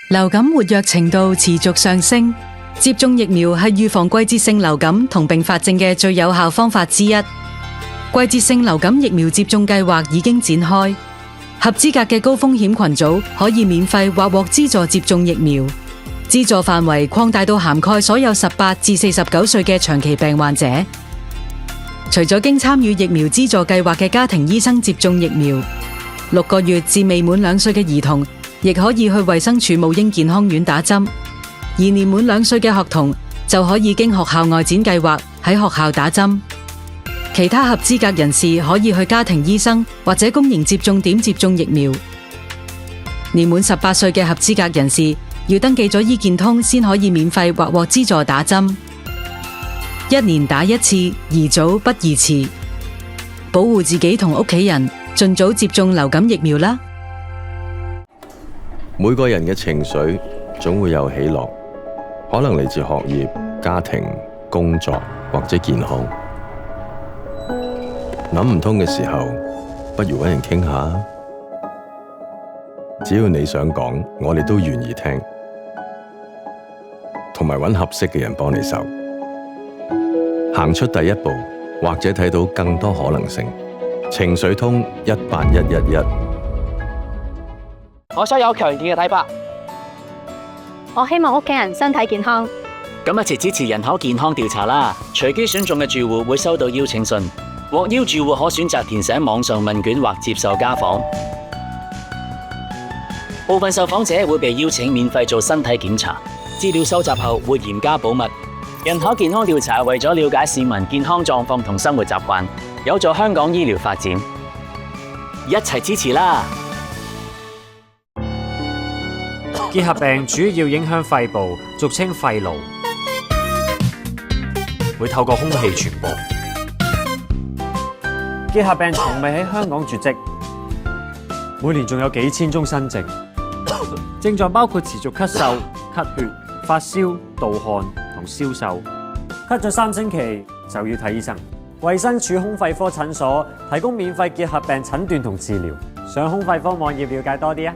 流感活躍程度持續上升，接種疫苗係預防季節性流感同併發症嘅最有效方法之一。季節性流感疫苗接種計劃已經展開，合資格嘅高風險群組可以免費或獲資助接種疫苗，資助範圍擴大到涵蓋所有18至49歲嘅長期病患者。除咗經參與疫苗資助計劃嘅家庭醫生接種疫苗，6個月至未滿2歲嘅兒童亦可以去衛生署母嬰健康院打針，而年滿2歲嘅學童就可以經學校外展計劃喺學校打針。其他合資格人士可以去家庭醫生或者公營接種點接種疫苗。年滿18歲嘅合資格人士要登記咗醫健通先可以免費或獲資助打針。1年打1次，宜早不宜遲。保護自己同屋企人，盡早接種流感疫苗啦。每個人嘅情緒總會有起落，可能嚟自學業、家庭、工作或者健康。諗唔通嘅時候，不如搵人傾下。只要你想講，我哋都願意聽，同埋搵合適嘅人幫你手，行出第一步，或者睇到更多可能性。情緒通18111。我想有強健嘅體魄。我希望屋企人身體健康。咁一齊支持人口健康調查啦！隨機選中嘅住戶會收到邀請信，獲邀住戶可選擇填寫網上問卷或接受家訪。部分受訪者會被邀請免費做身體檢查，資料收集後會嚴加保密。人口健康調查為咗了解市民健康狀況同生活習慣，有助香港醫療發展，一齊支持啦！結核病主要影響肺部，俗稱肺癆，會透過空氣傳播。結核病從未喺香港絕跡，每年仲有幾千宗新症，症狀包括持續咳嗽、咳血、發燒、盜汗同消瘦。咳咗3星期就要睇醫生。衛生署胸肺科診所提供免費結核病診斷同治療，上胸肺科網頁了解多啲啊！